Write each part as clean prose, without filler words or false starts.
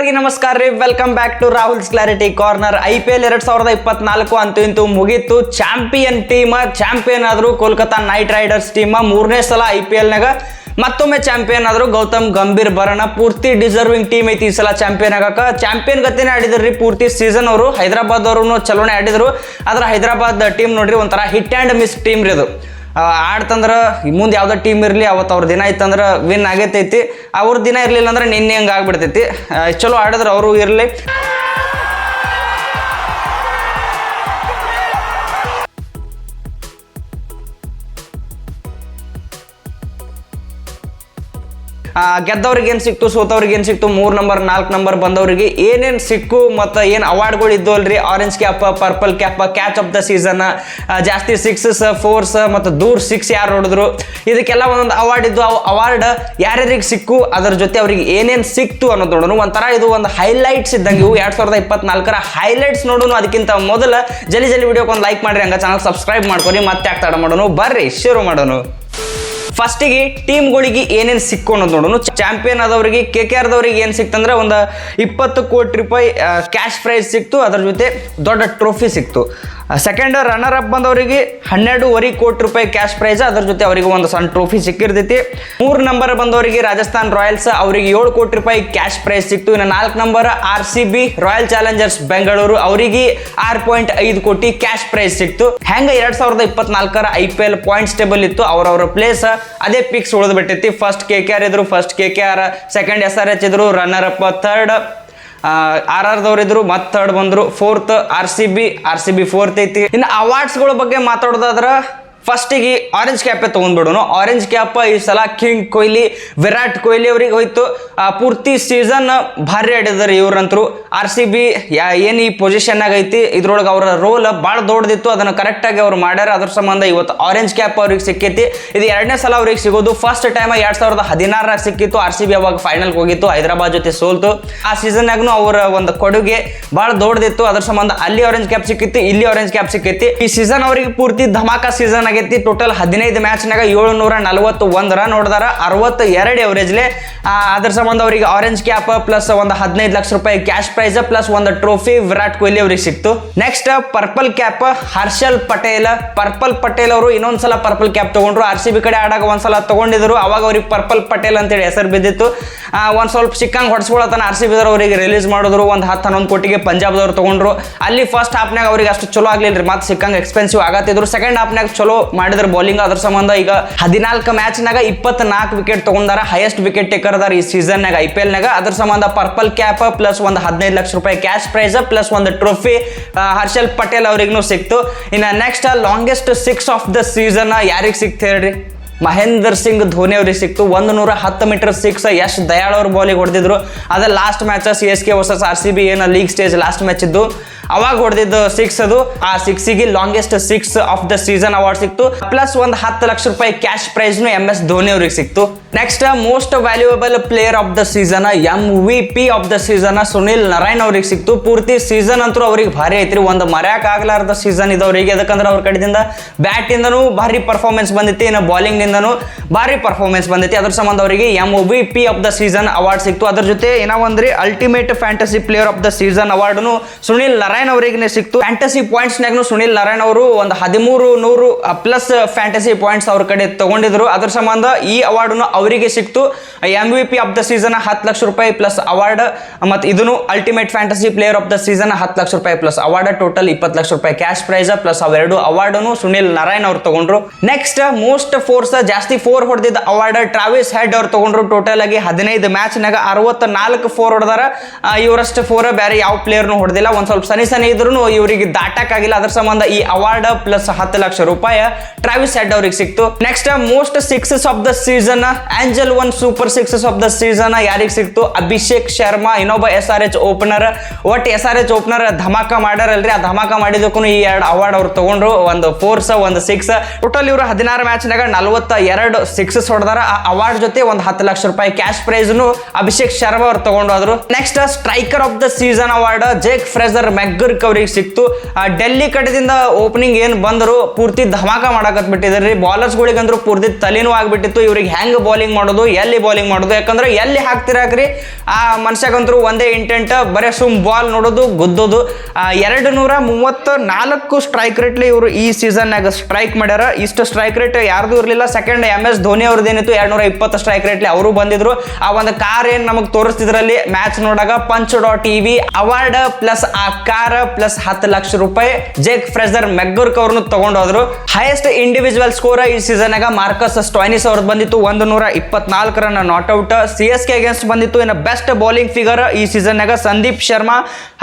ಎಲ್ಲರಿಗೂ ನಮಸ್ಕಾರ ರೀ. Welcome back to Rahul's clarity corner. IPL 2024 ಅಂತೂ ಇಂತೂ ಮುಗೀತು. ಚಾಂಪಿಯನ್ ಆದ್ರು ಕೋಲ್ಕತಾ ನೈಟ್ ರೈಡರ್ಸ್ ಟೀಮ್. ಮೂರನೇ ಸಲ IPL ನಾಗ ಮತ್ತೊಮ್ಮೆ ಚಾಂಪಿಯನ್ ಆದ್ರು ಗೌತಮ್ ಗಂಭೀರ್ ಬರೋಣ. ಪೂರ್ತಿ ಡಿಸರ್ವಿಂಗ್ ಟೀಮ್ ಐತಿ ಈ ಸಲ ಚಾಂಪಿಯನ್ ಆಗಕ. ಚಾಂಪಿಯನ್ ಗತಿನೇ ಆಡಿದ್ರಿ ಪೂರ್ತಿ ಸೀಸನ್. ಅವರು ಹೈದರಾಬಾದ್ ಅವರು ಚಲೋನೆ ಆಡಿದ್ರು. ಆದ್ರೆ ಹೈದರಾಬಾದ್ ಟೀಮ್ ನೋಡ್ರಿ ಒಂಥರ ಹಿಟ್ ಆ್ಯಂಡ್ ಮಿಸ್ ಟೀಮ್ ರೀ ಅದು. ಆಡ್ತಂದ್ರೆ ಮುಂದೆ ಯಾವುದೋ ಟೀಮ್ ಇರಲಿ ಅವತ್ತು ಅವ್ರ ದಿನ ಇತ್ತಂದ್ರೆ ವಿನ್ ಆಗೈತೈತಿ. ಅವ್ರ ದಿನ ಇರಲಿಲ್ಲ ಅಂದ್ರೆ ನಿನ್ನೆ ಹಂಗೆ ಆಗ್ಬಿಡ್ತೈತಿ. ಚಲೋ ಆಡಿದ್ರೆ ಅವರು ಇರಲಿ. ಗೆದ್ದವ್ರಿಗೆ ಏನು ಸಿಕ್ತು, ಸೋತವ್ರಿಗೆ ಏನು ಸಿಕ್ತು, 3 ನಂಬರ್ 4 ನಂಬರ್ ಬಂದವರಿಗೆ ಏನೇನು ಸಿಕ್ಕು ಮತ್ತು ಏನು ಅವಾರ್ಡ್ಗಳು ಇದ್ದು ಅಲ್ರಿ. Orange cap, purple cap, catch of the season, ಜಾಸ್ತಿ 6s 4s ಮತ್ತು ದೂರ್ 6 ಯಾರು ಹೊಡೆದ್ರು, ಇದಕ್ಕೆಲ್ಲ ಒಂದೊಂದು ಅವಾರ್ಡ್ ಇದ್ದು. ಅವಾರ್ಡ್ ಯಾರ್ಯಾರಿಗೆ ಸಿಕ್ಕು, ಅದ್ರ ಜೊತೆ ಅವ್ರಿಗೆ ಏನೇನು ಸಿಕ್ತು ಅನ್ನೋದು ನೋಡೋಣ. ಒಂಥರ ಇದು ಒಂದು ಹೈಲೈಟ್ಸ್ ಇದ್ದಂಗೆ ಇವು 2024ರ ಹೈಲೈಟ್ಸ್ ನೋಡೋಣ. ಅದಕ್ಕಿಂತ ಮೊದಲ ಜಲ್ದಿ ವಿಡಿಯೋಕ್ಕೆ ಒಂದು ಲೈಕ್ ಮಾಡಿರಿ, ಹಂಗೆ ಚಾನಲ್ ಸಬ್ಸ್ಕ್ರೈಬ್ ಮಾಡ್ಕೊರಿ. ಮತ್ತೆ ಆಗ್ತಾಡ ಮಾಡೋಣ, ಬರ್ರಿ ಶುರು ಮಾಡೋಣ. ಫಸ್ಟಿಗೆ ಟೀಮ್ಗಳಿಗೆ ಏನೇನು ಸಿಕ್ಕು ಅನ್ನೋದು ನೋಡೋಣ. ಚಾಂಪಿಯನ್ ಆದವರಿಗೆ KKR ದವ್ರಿಗೆ ಏನು ಸಿಕ್ತಂದ್ರೆ ಒಂದು 20 ಕೋಟಿ ರೂಪಾಯಿ ಕ್ಯಾಶ್ ಪ್ರೈಸ್ ಸಿಕ್ತು. ಅದ್ರ ಜೊತೆ ದೊಡ್ಡ ಟ್ರೋಫಿ ಸಿಕ್ತು. ಸೆಕೆಂಡ್ ರನ್ನರ್ ಅಪ್ ಬಂದವರಿಗೆ 12.5 ಕೋಟಿ ರೂಪಾಯಿ ಕ್ಯಾಶ್ ಪ್ರೈಸ್, ಅದ್ರ ಜೊತೆ ಅವರಿಗೆ ಒಂದು ಸಣ್ಣ ಟ್ರೋಫಿ ಸಿಕ್ಕಿರ್ತೈತಿ. 3 ನಂಬರ್ ಬಂದವರಿಗೆ ರಾಜಸ್ಥಾನ್ ರಾಯಲ್ಸ್, ಅವರಿಗೆ 7 ಕೋಟಿ ರೂಪಾಯಿ ಕ್ಯಾಶ್ ಪ್ರೈಸ್ ಸಿಕ್ತು. ಇನ್ನು 4 number RCB royal Challengers Bengaluru, ಅವರಿಗೆ 6.5 ಕೋಟಿ ಕ್ಯಾಶ್ ಪ್ರೈಸ್ ಸಿಕ್ತು. ಹೆಂಗೆ 2024ರ IPL ಪಾಯಿಂಟ್ಸ್ ಟೇಬಲ್ ಇತ್ತು, ಅವರವರ ಪ್ಲೇಸ್ ಅದೇ ಪಿಕ್ಸ್ ಉಳಿದು ಬಿಟ್ಟೈತಿ. ಫಸ್ಟ್ KKR ಇದ್ರು, ಸೆಕೆಂಡ್ SRH ಇದ್ರು, ರನ್ನರ್ ಅಪ್ ಥರ್ಡ್ RR ದವ್ರು ಇದ್ರು, ಮತ್ತೆ ಥರ್ಡ್ ಬಂದ್ರು, ಫೋರ್ತ್ RCB ಫೋರ್ತ್ ಐತಿ. ಇನ್ನು ಅವಾರ್ಡ್ಸ್ಗಳ ಬಗ್ಗೆ ಮಾತಾಡೋದಾದ್ರೆ ಫಸ್ಟಿಗೆ ಆರೆಂಜ್ ಕ್ಯಾಪೇ ತೊಗೊಂಡ್ಬಿಡೋಣ. ಆರೆಂಜ್ ಕ್ಯಾಪ್ ಈ ಸಲ ಕಿಂಗ್ ಕೊಹ್ಲಿ, ವಿರಾಟ್ ಕೊಹ್ಲಿ ಅವ್ರಿಗೆ ಹೋಯ್ತು. ಪೂರ್ತಿ ಸೀಸನ್ ಭಾರಿ ಆಡಿದಾರೆ ಇವ್ರಂತರು. RCB ಏನು ಈ ಪೊಸಿಷನ್ನಾಗ ಐತಿ, ಇದ್ರೊಳಗೆ ಅವರ ರೋಲ್ ಭಾಳ ದೊಡ್ಡದಿತ್ತು. ಅದನ್ನು ಕರೆಕ್ಟಾಗಿ ಅವ್ರು ಮಾಡ್ಯಾರ. ಅದ್ರ ಸಂಬಂಧ ಇವತ್ತು ಆರೆಂಜ್ ಕ್ಯಾಪ್ ಅವ್ರಿಗೆ ಸಿಕ್ಕೈತಿ. ಇದು 2ನೇ ಸಲ ಅವ್ರಿಗೆ ಸಿಗೋದು. ಫಸ್ಟ್ ಟೈಮ್ 2016ರಾಗ ಸಿಕ್ಕಿತ್ತು. RCB ಅವಾಗ ಫೈನಲ್ಗೆ ಹೋಗಿತ್ತು, ಹೈದರಾಬಾದ್ ಜೊತೆ ಸೋಲ್ತು. ಆ ಸೀಸನ್ನಾಗೂ ಅವರ ಒಂದು ಕೊಡುಗೆ ಭಾಳ ದೊಡ್ಡದಿತ್ತು. ಅದ್ರ ಸಂಬಂಧ ಅಲ್ಲಿ ಆರೆಂಜ್ ಕ್ಯಾಪ್ ಸಿಕ್ಕಿತ್ತು, ಇಲ್ಲಿ ಆರೆಂಜ್ ಕ್ಯಾಪ್ ಸಿಕ್ಕೈತಿ. ಈ ಸೀಸನ್ ಅವ್ರಿಗೆ ಪೂರ್ತಿ ಧಮಾಕ ಸೀಸನ್ ಆಗೈತಿ. ಟೋಟಲ್ 15 ಮ್ಯಾಚ್ನಾಗ 741 ರನ್ ಹೊಡೆದಾರ, 62 ಎವರೇಜ್ಲೆ. ಅದ್ರ ಸಂಬಂಧ ಅವರಿಗೆ ಆರೆಂಜ್ ಕ್ಯಾಪ್ ಪ್ಲಸ್ ಒಂದು 15 ಲಕ್ಷ ರೂಪಾಯಿ ಕ್ಯಾಶ್ ಪ್ರೈಸ್ ಪ್ಲಸ್ ಒಂದು ಟ್ರೋಫಿ ವಿರಾಟ್ ಕೊಹ್ಲಿ ಅವ್ರಿಗೆ ಸಿಕ್ತು. Next purple cap Harshal Patel ಅವರು ಇನ್ನೊಂದ್ಸಲ ಪರ್ಪಲ್ ಕ್ಯಾಪ್ ತಗೊಂಡ್ರು. RCB ಕಡೆ ಆಡಾಗ ಒಂದ್ಸಲ ತಗೊಂಡಿದ್ರು, ಅವಾಗ ಅವ್ರಿಗೆ ಪರ್ಪಲ್ ಪಟೇಲ್ ಅಂತೇಳಿ ಹೆಸರು ಬಿದ್ದಿತ್ತು. ಒಂದ್ ಸ್ವಲ್ಪ ಸಿಕ್ಕಂಗೆ ಹೊಡ್ಸ್ಕೊಳತನ RCB ದವ್ರು ಅವರಿಗೆ ರಿಲೀಸ್ ಮಾಡಿದ್ರು. ಒಂದು 10-11 ಕೋಟಿಗೆ ಪಂಜಾಬ್ದವ್ರು ತಗೊಂಡ್ರು. ಅಲ್ಲಿ ಫಸ್ಟ್ ಹಾಫ್ನಾಗ ಅವ್ರಿಗೆ ಅಷ್ಟು ಚಲೋ ಆಗ್ಲಿಲ್ಲ, ಮತ್ತೆ ಸಿಕ್ಕಂಗೆ ಎಕ್ಸ್ಪೆನ್ಸಿವ್ ಆಗತ್ತಿದ್ರು. ಸೆಕೆಂಡ್ ಹಾಫ್ನಾಗ ಚಲೋ ಮಾಡಿದ್ರು ಬೌಲಿಂಗ್. ಅದ್ರ ಸಂಬಂಧ ಈಗ 14 ಮ್ಯಾಚ್ನಾಗ 24 ವಿಕೆಟ್ ತಗೊಂಡಾರ. ಹೈಯೆಸ್ಟ್ ವಿಕೆಟ್ ಟೇಕರ್ ಅದಾರ ಈ ಸೀಸನ್ನಾಗ IPL ನಾಗ. ಅದ್ರ ಸಂಬಂಧ ಪರ್ಪಲ್ ಕ್ಯಾಪ್ ಪ್ಲಸ್ ಒಂದು 15 ಲಕ್ಷ ರೂಪಾಯಿ ಕ್ಯಾಶ್ ಪ್ರೈಸ್ ಪ್ಲಸ್ ಒಂದು ಟ್ರೋಫಿ ಹರ್ಷಲ್ ಪಟೇಲ್ ಅವ್ರಿಗೂ ಸಿಕ್ತು. ಇನ್ನು next longest 6 of the season ಯಾರಿಗೆ ಸಿಕ್ತು ಹೇಳ್ರಿ? ಮಹೇಂದ್ರ ಸಿಂಗ್ ಧೋನಿ ಅವ್ರಿಗೆ ಸಿಕ್ತು. 110 ಮೀಟರ್ 6 ಯಶ್ ದಯಾಳ್ ಅವ್ರ ಬಾಲಿಗೆ ಹೊಡೆದಿದ್ರು. ಅದ last match CSK versus RCB ಏನು ಲೀಗ್ ಸ್ಟೇಜ್ ಲಾಸ್ಟ್ ಮ್ಯಾಚ್ ಇದ್ದು, ಅವಾಗ ಹೊಡೆದಿದ್ದು 6 ಅದು. ಆ 6ಗೆ longest 6 of the season award ಸಿಕ್ತು. ಪ್ಲಸ್ ಒಂದು 10 ಲಕ್ಷ ರೂಪಾಯಿ ಕ್ಯಾಶ್ ಪ್ರೈಸ್ನು MS ಧೋನಿ ಅವ್ರಿಗೆ ಸಿಕ್ತು. Next most valuable player of the season MVP of the season Sunil Narayan ಅವ್ರಿಗೆ ಸಿಕ್ತು. ಪೂರ್ತಿ ಸೀಸನ್ ಅಂತೂ ಅವ್ರಿಗೆ ಭಾರಿ ಐತ್ರಿ. ಒಂದು ಮರ್ಯಾಕ್ ಆಗ್ಲಾರ್ದ ಸೀಸನ್ ಇದವ್ರಿಗೆ. ಯಾಕಂದ್ರೆ ಅವ್ರ ಕಡೆಯಿಂದ ಬ್ಯಾಟಿಂದನೂ ಭಾರಿ ಪರ್ಫಾರ್ಮೆನ್ಸ್ ಬಂದಿತ್ತು, ಇನ್ನು ಬಾಲಿಂಗ್ ನಿಂದನೂ ಭಾರಿ ಪರ್ಫಾರ್ಮೆನ್ಸ್ ಬಂದೈತಿ. ಅದ್ರ ಸಂಬಂಧ ಅವರಿಗೆ MVP of the season award ಸಿಕ್ತು. ಅದ್ರ ಜೊತೆ ಏನೋ ಒಂದ್ರಿ ultimate fantasy player of the season ಅವಾರ್ಡ್ನು ಸುನಿಲ್ ನಾರಾಯಣ್ ಅವರಿಗೆ ಸಿಕ್ತು. ಫ್ಯಾಂಟಸಿ ಪಾಯಿಂಟ್ಸ್ ನಾಗೂ ಸುನಿಲ್ ನಾರಾಯಣ್ ಅವರು ಒಂದು 1300 ಪ್ಲಸ್ ಫ್ಯಾಂಟಸಿ ಪಾಯಿಂಟ್ಸ್ ಅವ್ರ ಕಡೆ ತಗೊಂಡಿದ್ರು. ಅದ್ರ ಸಂಬಂಧ ಈ ಅವಾರ್ಡ್ನು ಅವರಿಗೆ ಸಿಕ್ತು. MVP of the season 10 lakh ರೂಪಾಯಿ ಪ್ಲಸ್ ಅವಾರ್ಡ್, ಮತ್ತು ಇದನ್ನು ultimate fantasy player of the season 10 lakh ರೂಪಾಯಿ ಪ್ಲಸ್ ಅವಾರ್ಡ್, ಟೋಟಲ್ 20 ಲಕ್ಷ ರೂಪಾಯಿ ಕ್ಯಾಶ್ ಪ್ರೈಸ್ ಪ್ಲಸ್ ಅವೆರಡು ಅವಾರ್ಡ್ನು ಸುನಿಲ್ ನಾರಾಯಣ್ ಅವ್ರು ತಗೊಂಡ್ರು. ನೆಕ್ಸ್ಟ್ ಮೋಸ್ಟ್ ಫೋರ್ಸ್ ಜಾಸ್ತಿ 4 ಹೊಡೆದಿದ್ದ ಅವಾರ್ಡ್ ಟ್ರಾವಿಸ್ ಹೆಡ್ ಅವ್ರು ತಗೊಂಡ್ರು. ಟೋಟಲ್ ಆಗಿ 15 ಮ್ಯಾಚ್ನಾಗ 64 4 ಹೊಡೆದಾರ. ಇವರಷ್ಟು 4 ಬೇರೆ ಯಾವ ಪ್ಲೇಯರ್ನು ಹೊಡೆದಿಲ್ಲ. ಒಂದ್ ಸ್ವಲ್ಪ ಸನಿ ಇದ್ರು ಇವರಿಗೆ ದಾಟಕ್ಕಾಗಿಲ್ಲ. ಅದ್ರ ಸಂಬಂಧ ಈ ಅವಾರ್ಡ್ ಪ್ಲಸ್ 10 ಲಕ್ಷ ರೂಪಾಯಿ ಟ್ರಾವಿಸ್ ಹೆಡ್ ಅವ್ರಿಗೆ ಸಿಕ್ತು. Next most 6s of the season angel 1 super 6s of the season ಯಾರಿಗೆ ಸಿಕ್ತು? ಅಭಿಷೇಕ್ ಶರ್ಮಾ, ಇನ್ನೊಬ್ಬ SRH ಓಪನರ್. ಒಟ್ಟು SRH ಓಪನರ್ ಧಮಾಕ ಮಾಡ್ಯಾರಲ್ರಿ, ಆ ಧಮಾಕ ಮಾಡಿದಕ್ಕೂ ಈ 2 ಅವಾರ್ಡ್ ಅವ್ರು ತಗೊಂಡ್ರು. ಒಂದು 4s ಒಂದು 6. ಟೋಟಲ್ ಇವರು 16 ಮ್ಯಾಚ್ನಾಗ 42 6s ಹೊಡೆದಾರ. ಆ ಅವಾರ್ಡ್ ಜೊತೆ ಒಂದು 10 ಲಕ್ಷ ರೂಪಾಯಿ ಕ್ಯಾಶ್ ಪ್ರೈಸ್ನು ಅಭಿಷೇಕ್ ಶರ್ಮಾ ಅವ್ರು ತಗೊಂಡು ಹೋದ್ರು. Next striker of the season award Jake Fraser McGurk ಅವ್ರಿಗೆ ಸಿಕ್ತು. ಡೆಲ್ಲಿ ಕಡೆದಿಂದ ಓಪನಿಂಗ್ ಏನು ಬಂದರು ಪೂರ್ತಿ ಧಮಾಕ ಮಾಡಕತ್ ಬಿಟ್ಟಿದ್ದಾರೆ. ಬಾಲರ್ಸ್ಗಳಿಗಂದ್ರು ಪೂರ್ತಿ ತಲೆನೂ ಆಗ್ಬಿಟ್ಟಿತ್ತು. ಇವ್ರಿಗೆ ಹೆಂಗ್ ಬಾಲಿಂಗ್ ಬಾಲಿಂಗ್ ಮಾಡೋದು, ಯಾಕಂದ್ರೆ ಎಲ್ಲಿ ಹಾಕ್ತಿರಾಕ್ರಿ ಆ ಮನುಷ್ಯಗಂತರೂ ಒಂದೇ ಇಂಟೆಂಟ್, ಬರೀ ಸುಮ್ ಬಾಲ್ ನೋಡೋದು, ಗುದ್ದೋದು. 234 ಸ್ಟ್ರೈಕ್ ರೇಟ್ಲಿ ಇವರು ಈ ಸೀಸನ್ನಾಗ ಸ್ಟ್ರೈಕ್ ಮಾಡ್ಯಾರ. ಇಷ್ಟು ಸ್ಟ್ರೈಕ್ ರೇಟ್ ಯಾರ್ದು ಇರಲಿಲ್ಲ. ಸೆಕೆಂಡ್ MS ಧೋನಿ ಅವ್ರದ್ದೇನಿತ್ತು 220 ಸ್ಟ್ರೈಕ್ ರೇಟ್ಲಿ ಅವರು ಬಂದಿದ್ರು. ಆ ಒಂದು ಕಾರ್ ಏನ್ ನಮಗೆ ತೋರಿಸ್ತಿದ್ರಲ್ಲಿ ಮ್ಯಾಚ್ ನೋಡಾಗ punch.tv ಅವಾರ್ಡ್ ಪ್ಲಸ್ ಆ ಕಾರ್ ಪ್ಲಸ್ 10 ಲಕ್ಷ ರೂಪಾಯಿ ಜೇಕ್ ಫ್ರೆಜರ್ ಮೆಗ್ಗುರ್ಕ್ ಅವ್ರನ್ನು ತಗೊಂಡೋದ್ರು. ಹೈಯೆಸ್ಟ್ ಇಂಡಿವಿಜುವಲ್ ಸ್ಕೋರ್ ಈ ಸೀಸನ್ ಆಗ ಮಾರ್ಕಸ್ ಸ್ಟೋಯ್ನಿಸ್ ಅವ್ರದ್ದು ಬಂದಿತ್ತು 124 run not out. CSK against ಬಂದಿತ್ತು. ಇನ್ನು ಬೆಸ್ಟ್ ಬೌಲಿಂಗ್ ಫಿಗರ್ ಈ ಸೀಸನ್ ಆಗ ಸಂದೀಪ್ ಶರ್ಮಾ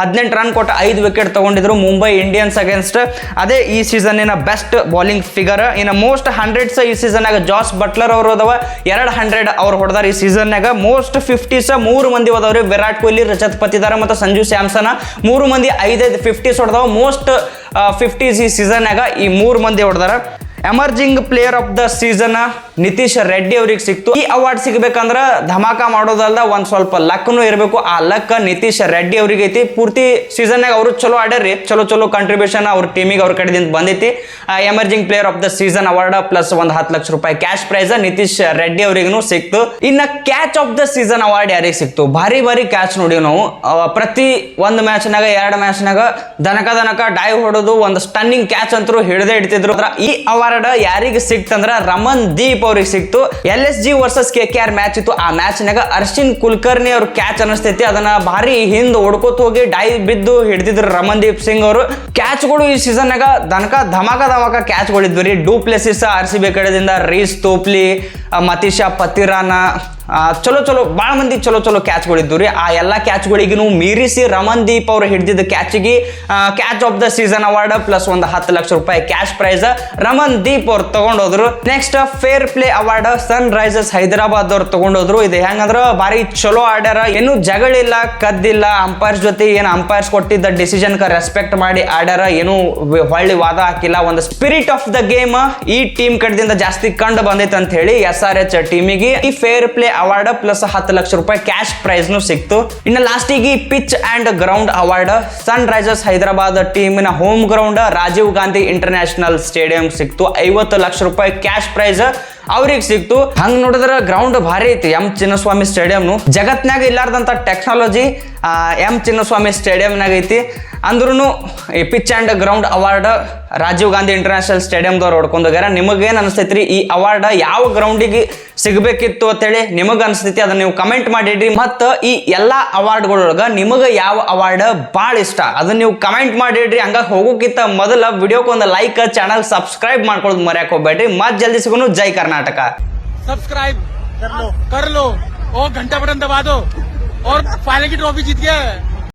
18 ರನ್ ಕೊಟ್ಟು 5 ವಿಕೆಟ್ ತಗೊಂಡಿದ್ರು ಮುಂಬೈ ಇಂಡಿಯನ್ಸ್ ಅಗೇನ್ಸ್ಟ್. ಅದೇ ಈ ಸೀಸನ್ ಬೆಸ್ಟ್ ಬೌಲಿಂಗ್ ಫಿಗರ್. ಇನ್ನು ಮೋಸ್ಟ್ 100s ಈ ಸೀಸನ್ ಆಗ ಜಾಸ್ ಬಟ್ಲರ್ ಅವರು ಅದಾವ 200 ಅವ್ರು ಹೊಡೆದಾರ ಈ ಸೀಸನ್ ಆಗ. ಮೋಸ್ಟ್ 50s 3 ಮಂದಿ ಹೋದವ್ರಿ. ವಿರಾಟ್ ಕೊಹ್ಲಿ, ರಜತ್ ಪತಿದಾರ ಮತ್ತು ಸಂಜು ಸ್ಯಾಮ್ಸನ್ 3 ಮಂದಿ 5 50s ಹೊಡೆದವ. ಮೋಸ್ಟ್ 50s ಈ ಸೀಸನ್ ಆಗ ಈ 3 ಮಂದಿ ಹೊಡೆದಾರ. Emerging player of the season Nitish Reddy ಅವ್ರಿಗೆ ಸಿಕ್ತು. ಈ ಅವಾರ್ಡ್ ಸಿಗ್ಬೇಕಂದ್ರ ಧಮಾಕ ಮಾಡೋದಲ್ದ ಒಂದ್ ಸ್ವಲ್ಪ ಲಕ್ನು ಇರಬೇಕು. ಆ ಲಕ್ ನಿತೀಶ್ ರೆಡ್ಡಿ ಅವ್ರಿಗೆ ಐತಿ. ಪೂರ್ತಿ ಸೀಸನ್ ಅವರು ಚಲೋ ಆಡ್ಯಾರಿ, ಚಲೋ ಕಂಟ್ರಿಬ್ಯೂಷನ್ ಅವ್ರ ಟೀಮಿಗೆ ಅವ್ರ ಕಡೆದಿಂದ ಬಂದೈತಿ. Emerging player of the season award plus ಒಂದು 10 ಲಕ್ಷ ರೂಪಾಯಿ ಕ್ಯಾಶ್ ಪ್ರೈಸ್ ನಿತೀಶ್ ರೆಡ್ಡಿ ಅವರಿಗೂ ಸಿಕ್ತು. ಇನ್ನ catch of the season award ಯಾರಿಗೆ ಸಿಕ್ತು? ಭಾರಿ ಕ್ಯಾಚ್ ನೋಡಿವಿ ನಾವು. ಪ್ರತಿ ಒಂದು ಮ್ಯಾಚ್ನಾಗ 2 ಮ್ಯಾಚ್ನಾಗ ದನಕ ಡೈವ್ ಹೊಡೋದು, ಒಂದು ಸ್ಟನ್ನಿಂಗ್ ಕ್ಯಾಚ್ ಅಂತೂ ಹಿಡಿದೇ ಇಡ್ತಿದ್ರು. ಈ ಅವಾರ್ಡ್ ಯಾರಿಗೆ ಸಿಕ್ತಂದ್ರ ರಮನ್ ದೀಪ್ ಅವ್ರಿಗೆ ಸಿಕ್ತು. LSG ವರ್ಸಸ್ KKR ಮ್ಯಾಚ್ ಇತ್ತು. ಆ ಮ್ಯಾಚ್ನಾಗ ಅರ್ಶಿನ್ ಕುಲ್ಕರ್ನಿ ಅವ್ರ ಕ್ಯಾಚ್ ಅನಿಸ್ತೈತಿ. ಅದನ್ನ ಭಾರಿ ಹಿಂದ್ ಹೊಡ್ಕೋತ ಹೋಗಿ ಡೈವ್ ಬಿದ್ದು ಹಿಡಿದಿದ್ರು ರಮನ್ ದೀಪ್ ಸಿಂಗ್ ಅವರು. ಕ್ಯಾಚ್ಗಳು ಈ ಸೀಸನ್ನಾಗ ಧಮಾಕ ಕ್ಯಾಚ್ಗಳಿದ್ವಿ. ಡೂಪ್ಲೆಸಿಸ್ RCB ಕಡೆದಿಂದ, ರೀಸ್ ತೋಪ್ಲಿ, ಮತೀಶಾ ಪತಿರಾನ, ಚಲೋ ಭಾಳ ಮಂದಿ ಚಲೋ ಕ್ಯಾಚ್ಗಳಿದ್ದು ರೀ. ಆ ಎಲ್ಲ ಕ್ಯಾಚ್ಗಳಿಗೂ ಮೀರಿಸಿ ರಮನ್ ದೀಪ್ ಅವರು ಹಿಡಿದಿದ್ದ ಕ್ಯಾಚಿಗೆ catch of the season award plus ಒಂದು 10 ಲಕ್ಷ ರೂಪಾಯಿ ಕ್ಯಾಶ್ ಪ್ರೈಸ್ ರಮನ್ ದೀಪ್ ಅವ್ರು ತಗೊಂಡೋದ್ರು. Next fair play award Sunrisers Hyderabad ಅವ್ರು ತಗೊಂಡೋದ್ರು. ಇದು ಹೆಂಗಂದ್ರ ಭಾರಿ ಚಲೋ ಆಡ್ಯಾರ, ಏನು ಜಗಳಿಲ್ಲ, ಕದ್ದಿಲ್ಲ. ಅಂಪೈರ್ಸ್ ಜೊತೆ ಏನು ಅಂಪೈರ್ಸ್ ಕೊಟ್ಟಿದ್ದ ಡಿಸಿಷನ್ ರೆಸ್ಪೆಕ್ಟ್ ಮಾಡಿ ಆಡ್ಯಾರ, ಏನು ಹೊಳ್ಳಿ ವಾದ ಹಾಕಿಲ್ಲ. ಒಂದು ಸ್ಪಿರಿಟ್ ಆಫ್ ದ ಗೇಮ್ ಈ ಟೀಮ್ ಕಡೆದಿಂದ ಜಾಸ್ತಿ ಕಂಡು ಬಂದೈತೆ ಅಂತ ಹೇಳಿ SRH ಟೀಮಿಗೆ ಈ fair play award plus 10 lakh ರೂಪಾಯಿ ಕ್ಯಾಶ್ ಪ್ರೈಸ್ ಸಿಕ್ತು. ಇನ್ನು ಲಾಸ್ಟಿಗೆ pitch and ground award Sunrisers Hyderabad ಟೀಮಿನ home ground Rajiv Gandhi international stadium ಸಿಕ್ತು. 50 ಲಕ್ಷ ರೂಪಾಯಿ ಕ್ಯಾಶ್ ಪ್ರೈಸ್ ಅವ್ರಿಗೆ ಸಿಕ್ತು. ಹಂಗ ನೋಡಿದ್ರೆ ಗ್ರೌಂಡ್ ಭಾರಿ ಐತಿ. M ಚಿನ್ನಸ್ವಾಮಿ ಸ್ಟೇಡಿಯಂನು ಜಗತ್ನಾಗ ಇಲ್ಲಾರ್ದಂತ ಟೆಕ್ನಾಲಜಿ M ಚಿನ್ನಸ್ವಾಮಿ ಸ್ಟೇಡಿಯಂನಾಗ ಐತಿ. ಅಂದ್ರೂ ಈ pitch and ground award Rajiv Gandhi international ಸ್ಟೇಡಿಯಂದವ್ರು ಹೊಡ್ಕೊಂಡೋಗ್ಯಾರ. ನಿಮಗೇನು ಅನಿಸ್ತೈತ್ರಿ ಈ ಅವಾರ್ಡ್ ಯಾವ ಗ್ರೌಂಡಿಗೆ ಸಿಗಬೇಕಿತ್ತು ಅಂತೇಳಿ ನಿಮಗೆ ಅನಿಸ್ತೈತಿ? ಅದನ್ನ ನೀವು ಕಮೆಂಟ್ ಮಾಡಿಡ್ರಿ. ಮತ್ತು ಈ ಎಲ್ಲ ಅವಾರ್ಡ್ಗಳೊಳಗೆ ನಿಮಗೆ ಯಾವ ಅವಾರ್ಡ್ ಭಾಳ ಇಷ್ಟ ಅದನ್ನ ನೀವು ಕಮೆಂಟ್ ಮಾಡಿಡ್ರಿ. ಹಂಗಾಗಿ ಹೋಗೋಕ್ಕಿಂತ ಮೊದಲ ವಿಡಿಯೋಕ್ಕೆ ಒಂದು ಲೈಕ್, ಚಾನಲ್ ಸಬ್ಸ್ಕ್ರೈಬ್ ಮಾಡ್ಕೊಳ್ಳೋದು ಮರ್ಯಾಕೆ ಹೋಗ್ಬೇಡ್ರಿ. ಮತ್ತೆ ಜಲ್ದಿ ಸಿಗೋನು. ಜೈ ಕರ್ನಾಟಕ. सब्सक्राइब कर लो और घंटा बटन दबा दो और फाइनल की ट्रॉफी जीत गए।